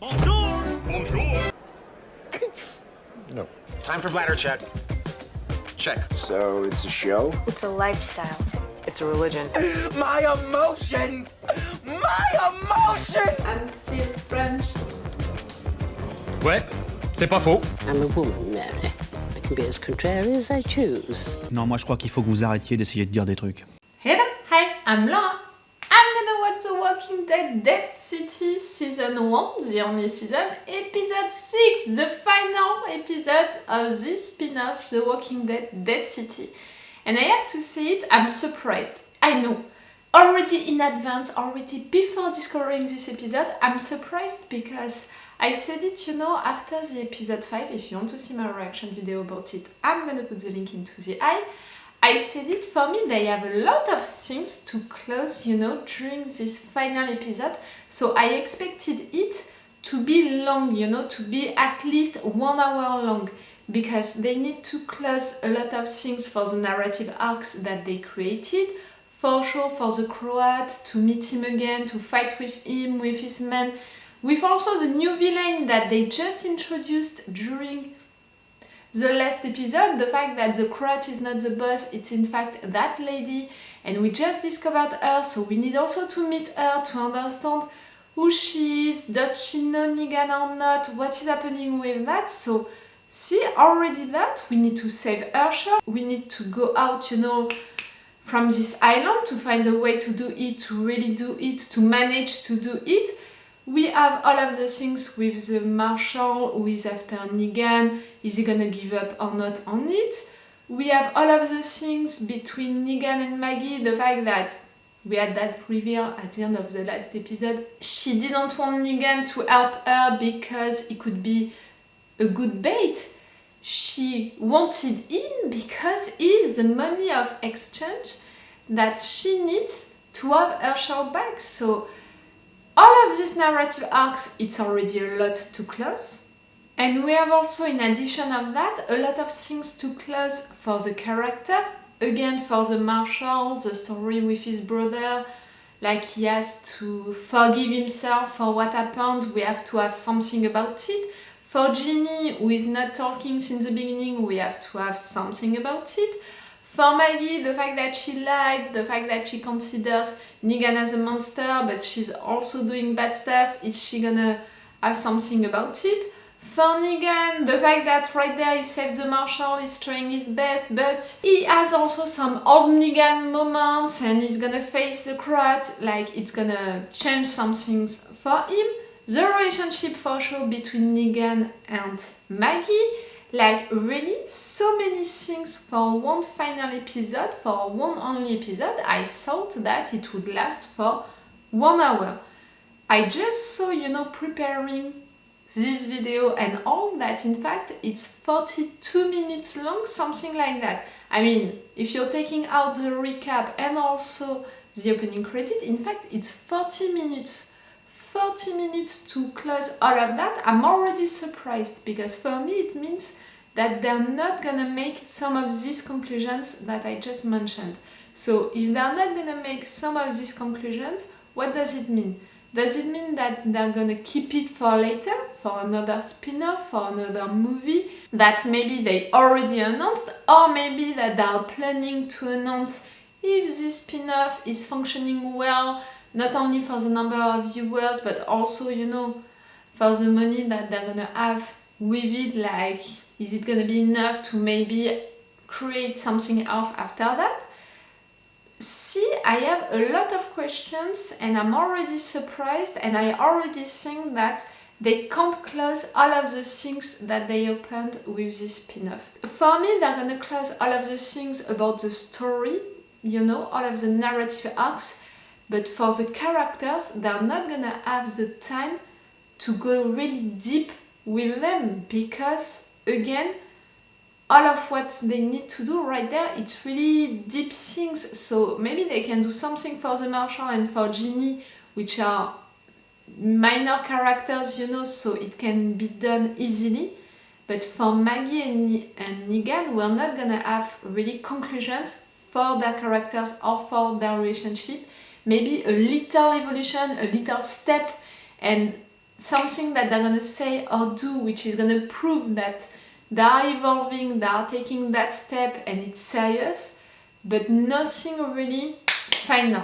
Bonjour! Bonjour! No. Time for bladder check. Check. So it's a show? It's a lifestyle. It's a religion. My emotions! My emotions! I'm still French. Ouais, c'est pas faux. I'm a woman, Mary. I can be as contrary as I choose. Non, moi je crois qu'il faut que vous arrêtiez d'essayer de dire des trucs. Hello, hi, I'm Laura. I'm gonna watch The Walking Dead Dead City Season 1, the only season, Episode 6, the final episode of this spin-off, The Walking Dead Dead City. And I have to say it, I'm surprised. I know. Already in advance, already before discovering this episode, I'm surprised because I said it, after the episode 5. If you want to see my reaction video about it, I'm gonna put the link into the I said it, for me they have a lot of things to close, during this final episode. So I expected it to be long, to be at least 1 hour long. Because they need to close a lot of things for the narrative arcs that they created. For sure, for the Croat, to meet him again, to fight with him, with his men. With also the new villain that they just introduced during the last episode, the fact that the Croat is not the boss, it's in fact that lady, and we just discovered her, so we need also to meet her to understand who she is, does she know Negan or not, what is happening with that. So see, already that, we need to save Ursula, we need to go out, from this island to find a way to do it, to really do it, to manage to do it. We have all of the things with the Marshal who is after Negan, is he gonna give up or not on it? We have all of the things between Negan and Maggie, the fact that we had that reveal at the end of the last episode. She didn't want Negan to help her because he could be a good bait. She wanted him because he is the money of exchange that she needs to have her show back. So all of these narrative arcs, it's already a lot to close. And we have also, in addition of that, a lot of things to close for the character. Again, for the Marshal, the story with his brother, like he has to forgive himself for what happened, we have to have something about it. For Ginny, who is not talking since the beginning, we have to have something about it. For Maggie, the fact that she lied, the fact that she considers Negan as a monster, but she's also doing bad stuff, is she gonna have something about it? For Negan, the fact that right there he saved the Marshal, he's trying his best, but he has also some old Negan moments and he's gonna face the crowd, like it's gonna change some things for him. The relationship for sure between Negan and Maggie, like really so many things for one final episode, for one only episode. I thought that it would last for 1 hour. I just saw, preparing this video and all that, in fact, it's 42 minutes long, something like that. I mean, if you're taking out the recap and also the opening credit, in fact, it's 40 minutes. 40 minutes to close all of that. I'm already surprised because for me it means that they're not gonna make some of these conclusions that I just mentioned. So if they're not gonna make some of these conclusions, what does it mean? Does it mean that they're gonna keep it for later, for another spin-off, for another movie that maybe they already announced, or maybe that they are planning to announce if this spin-off is functioning well, not only for the number of viewers, but also, for the money that they're gonna have with it, like, is it gonna be enough to maybe create something else after that? See, I have a lot of questions and I'm already surprised, and I already think that they can't close all of the things that they opened with this spin-off. For me, they're gonna close all of the things about the story, all of the narrative arcs, but for the characters, they're not gonna have the time to go really deep with them because, again, all of what they need to do right there, it's really deep things. So maybe they can do something for the Marshal and for Ginny, which are minor characters, so it can be done easily. But for Maggie and Negan, we're not gonna have really conclusions for their characters or for their relationship. Maybe a little evolution, a little step, and something that they're gonna say or do which is gonna prove that they are evolving, they are taking that step and it's serious, but nothing really final.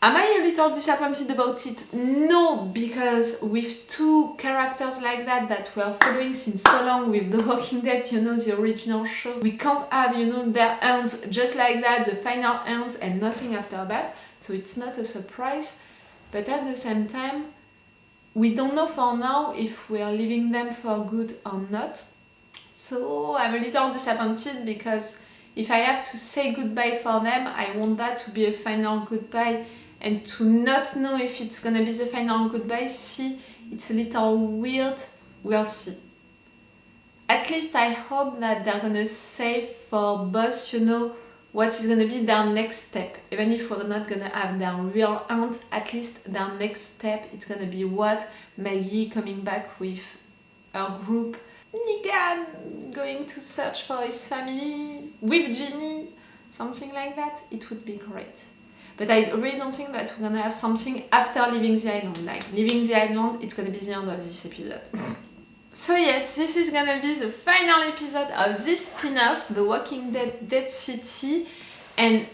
Am I a little disappointed about it? No, because with two characters like that we're following since so long with The Walking Dead, you know, the original show, we can't have, you know, their ends just like that, the final ends and nothing after that, so it's not a surprise. But at the same time, we don't know for now if we are leaving them for good or not. So I'm a little disappointed because if I have to say goodbye for them, I want that to be a final goodbye. And to not know if it's gonna be the final goodbye, see, it's a little weird, we'll see. At least I hope that they're gonna say for both, you know, what is gonna be their next step. Even if we're not gonna have their real end, at least their next step, it's gonna be what? Maggie coming back with her group, Negan going to search for his family, with Ginny, something like that, it would be great. But I really don't think that we're gonna have something after leaving the island. Like, leaving the island, it's gonna be the end of this episode. So yes, this is gonna be the final episode of this spin-off, The Walking Dead Dead City. And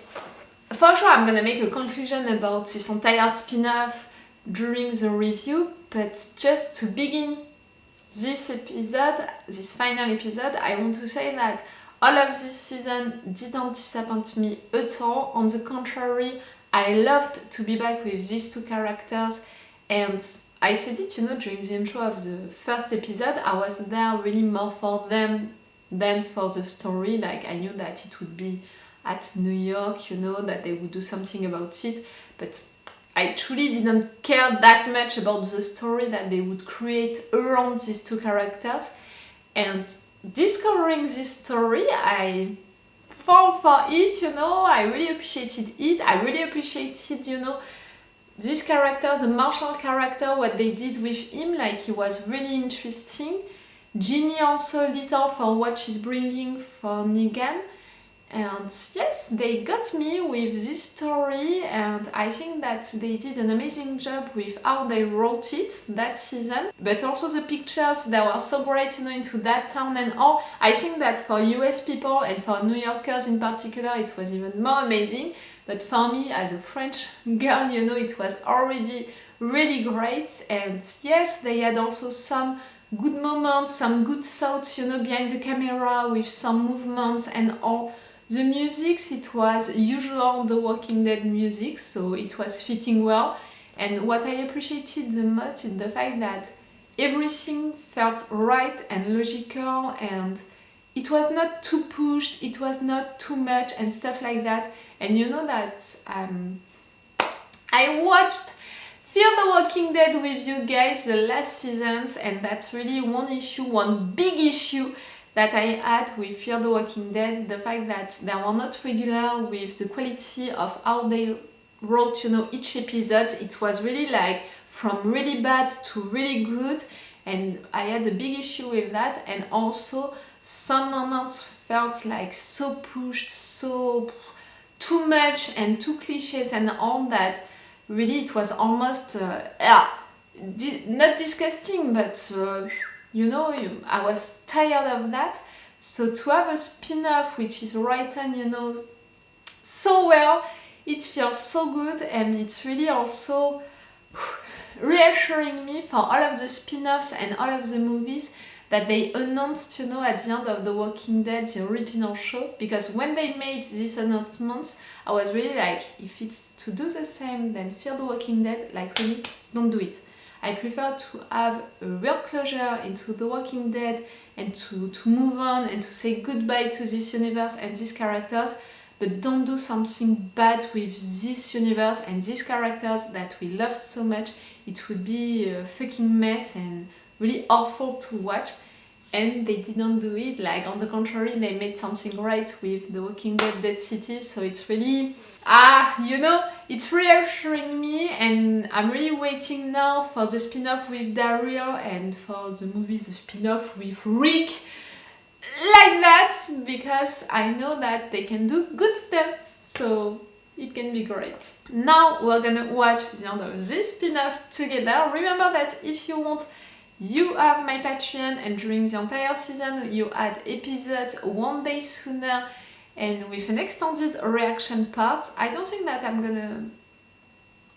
for sure I'm gonna make a conclusion about this entire spin-off during the review. But just to begin this episode, this final episode, I want to say that all of this season didn't disappoint me at all. On the contrary, I loved to be back with these two characters, and I said it, you know, during the intro of the first episode, I was there really more for them than for the story. Like, I knew that it would be at New York, you know, that they would do something about it, but I truly didn't care that much about the story that they would create around these two characters. And discovering this story, I fall for it, you know, I really appreciated it. I really appreciated, you know, this character, the Marshall character, what they did with him, like, he was really interesting. Ginny also a little for what she's bringing for Negan. And yes, they got me with this story, and I think that they did an amazing job with how they wrote it that season. But also the pictures, they were so great, you know, into that town and all. I think that for US people and for New Yorkers in particular, it was even more amazing. But for me, as a French girl, you know, it was already really great. And yes, they had also some good moments, some good thoughts, you know, behind the camera with some movements and all. The music, it was usual The Walking Dead music, so it was fitting well. And what I appreciated the most is the fact that everything felt right and logical, and it was not too pushed, it was not too much and stuff like that. And you know that I watched Fear the Walking Dead with you guys the last seasons, and that's really one issue, one big issue that I had with Fear the Walking Dead, the fact that they were not regular with the quality of how they wrote, you know, each episode. It was really like from really bad to really good, and I had a big issue with that. And also some moments felt like so pushed, so too much and too cliches and all that. Really, it was almost not disgusting, but you know, I was tired of that. So to have a spin-off which is written, you know, so well, it feels so good, and it's really also reassuring me for all of the spin-offs and all of the movies that they announced, you know, at the end of The Walking Dead, the original show. Because when they made these announcements, I was really like, if it's to do the same, then Fear the Walking Dead, like, really, don't do it. I prefer to have a real closure into The Walking Dead and to move on and to say goodbye to this universe and these characters, but don't do something bad with this universe and these characters that we loved so much. It would be a fucking mess and really awful to watch. And they didn't do it. Like, on the contrary, they made something right with The Walking Dead Dead City. So it's really, you know, it's reassuring me, and I'm really waiting now for the spin-off with Daryl and for the movie, the spin-off with Rick, like that, because I know that they can do good stuff, so it can be great. Now we're gonna watch the end of this spin-off together. Remember that if you want you have my Patreon, and during the entire season you had episodes one day sooner and with an extended reaction part. I don't think that I'm gonna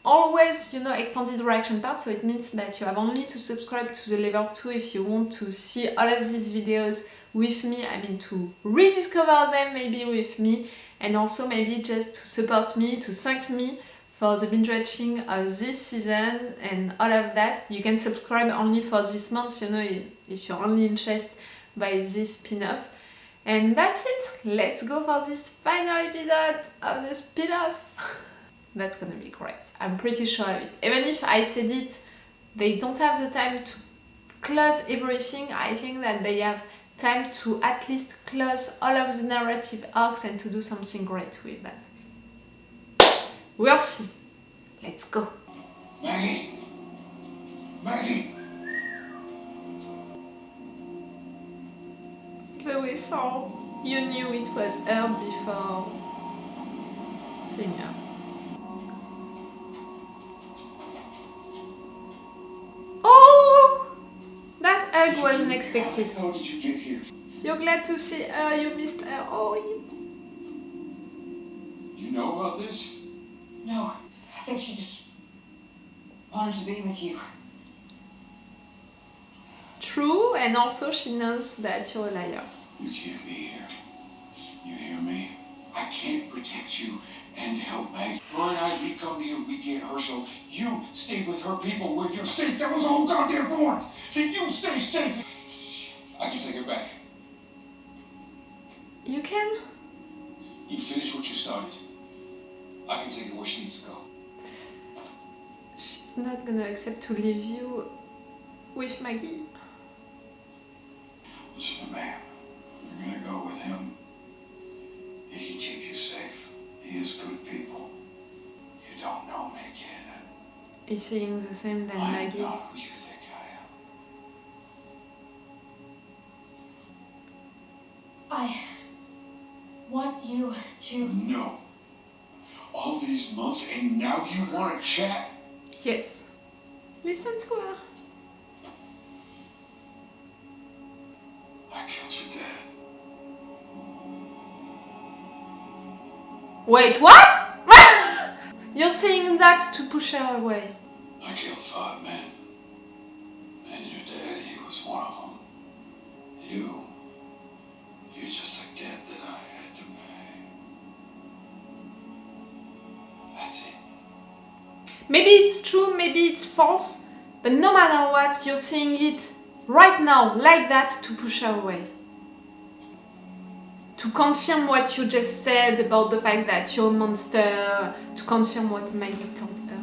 always, extended reaction part, so it means that you have only to subscribe to the level 2 if you want to see all of these videos with me, to rediscover them maybe with me, and also maybe just to support me, to thank me for the binge watching of this season and all of that. You can subscribe only for this month, if you're only interested by this spin-off. And that's it. Let's go for this final episode of the spin-off. That's gonna be great. I'm pretty sure of it. Even if I said it, they don't have the time to close everything. I think that they have time to at least close all of the narrative arcs and to do something great with that. We'll see. Let's go. Maggie! Maggie! The whistle. You knew it was her before seeing her. Oh! That hug was unexpected. How did you get here? You're glad to see her, you missed her. Oh, You know about this? No, I think she just wanted to be with you. true, and also she knows that you're a liar. You can't be here. You hear me? I can't protect you and help Maggie. Laura and I, we come here, we get her, so you stay with her people where you're safe. That was the whole goddamn point. That you stay safe. I can take her back. You can? You finish what you started. I can take her where she needs to go. She's not gonna accept to leave you with Maggie. Listen, ma'am. You're gonna go with him. He can keep you safe. He is good people. You don't know me, kid. He's saying the same than I'm Maggie. not who you think I am. I want you to... No. All these months and now you want to chat? Yes. Listen to her. I killed your dad. Wait, what? You're saying that to push her away. I killed 5 men. And your dad, he was one of them. You're just a debt that I had to pay. That's it. Maybe it's true, maybe it's false, but no matter what, you're saying it right now, like that, to push her away. To confirm what you just said about the fact that you're a monster, to confirm what Maggie told her.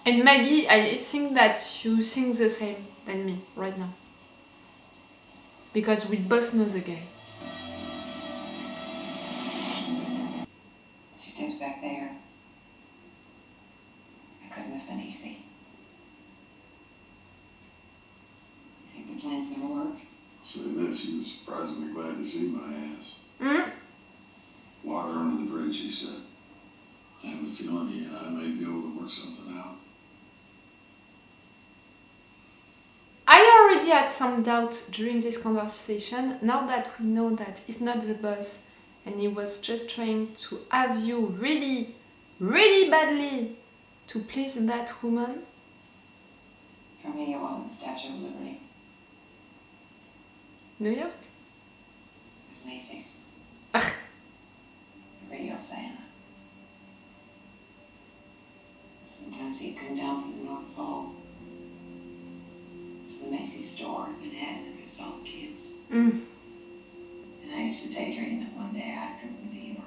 And Maggie, I think that you think the same than me right now. Because we both know the guy. She did back there. It couldn't have been easy. You think the plan's gonna work? Say this, he was surprisingly glad to see my ass. Hmm? Water under the bridge, he said. I have a feeling he and I may be able to work something out. I already had some doubts during this conversation. Now that we know that he's not the boss and he was just trying to have you really, really badly to please that woman. For me, it wasn't the Statue of Liberty. New York? It was Macy's. The radio Santa. Sometimes he'd come down from the North Pole to the Macy's store in Manhattan and visit all the kids. Mm. And I used to daydream that one day I'd come to New York.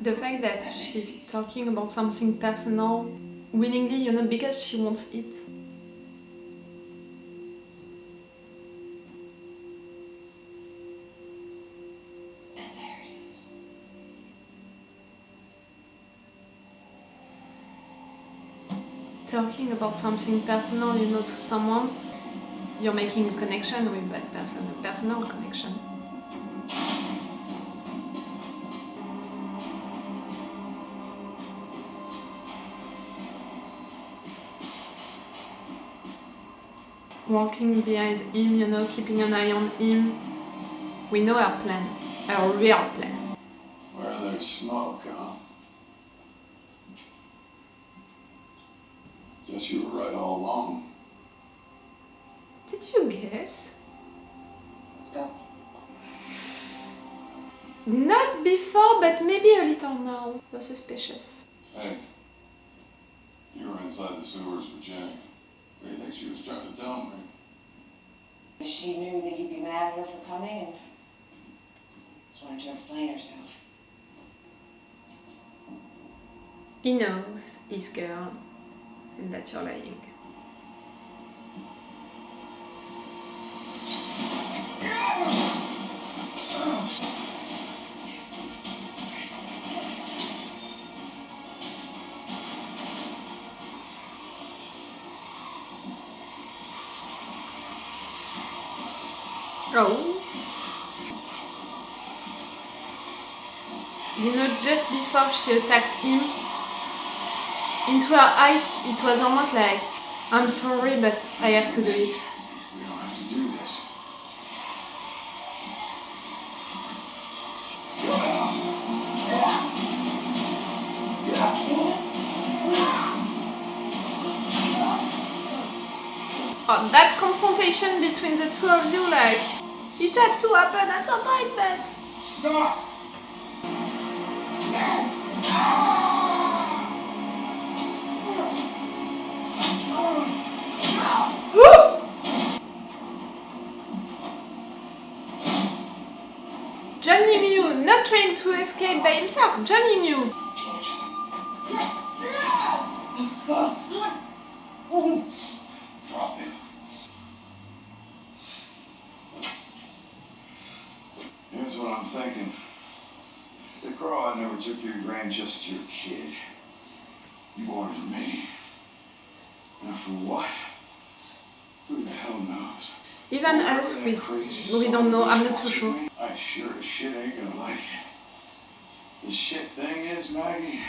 The fact that she's talking about something personal willingly, because she wants it. And there it is. Talking about something personal, to someone, you're making a connection with that person, a personal connection. walking behind him, you know, keeping an eye on him. We know her plan, her real plan. Where there's smoke, huh? Guess you were right all along. Did you guess? Let's go. Not before, but maybe a little now. You're suspicious. Hey, you were inside the sewers with Jenny. What do you think she was trying to tell me? She knew that you'd be mad at her for coming and just wanted to explain herself. He knows his girl and that you're lying. Oh. You know, just before she attacked him, into her eyes, it was almost like, I'm sorry, but I have to do it. We don't have to do this. Oh, that confrontation between the two of you, like, it had to happen at some point, but... Stop! Johnny Mew, not trying to escape by himself, Johnny Mew! Drop it. Here's what I'm thinking. The girl I never took your grand just your kid. You ordered me. Now for what? Who the hell knows? Even us, we don't know, I'm not too sure. I sure as shit ain't gonna like it. The shit thing is, Maggie,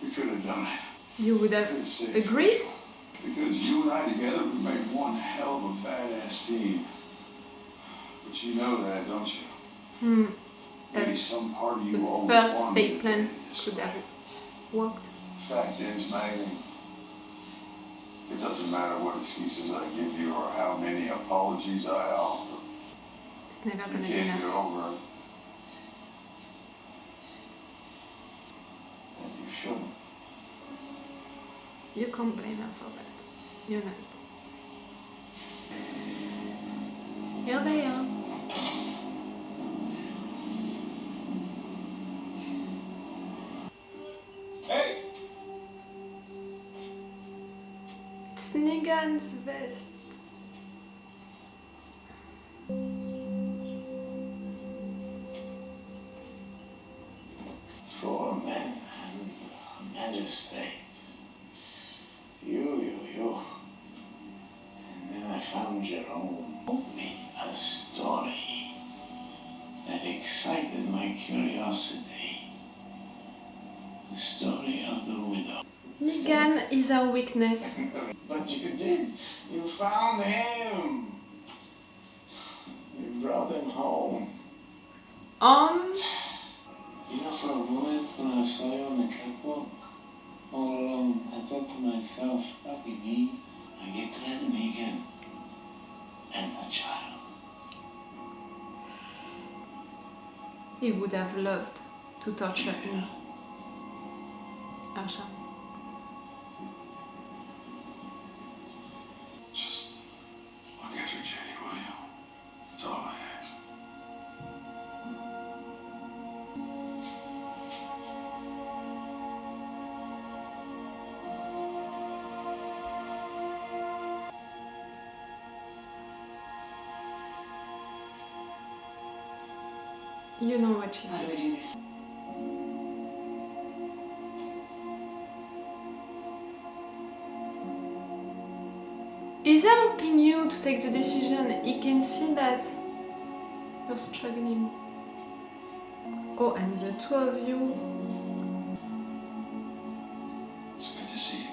we could have done it. You would have agreed? Because you and I together would make one hell of a badass team. But you know that, don't you? Maybe That's some part of you the always first wanted fake to plan do this could way. have worked. Fact is, Maggie, it doesn't matter what excuses I give you or how many apologies I offer. It's never You gonna be can't get enough. over it. And you shouldn't. You can't blame her for that. You know it. Here they are. Hey! It's Negan's vest. For men and majesty. You. And then I found Jerome. Told me a story that excited my curiosity. The story of the widow. Negan is our weakness. But you did. You found him. You brought him home. You know, for a moment when I saw you on the catwalk, all alone, I thought to myself, probably me, I get to have Megan and the child. He would have loved to torture him. Asha. Just look after Jenny, will you? That's all I ask. You know what she How do we did. do this? He's helping you to take the decision. He can see that you're struggling. Oh, and the two of you. It's good to see you,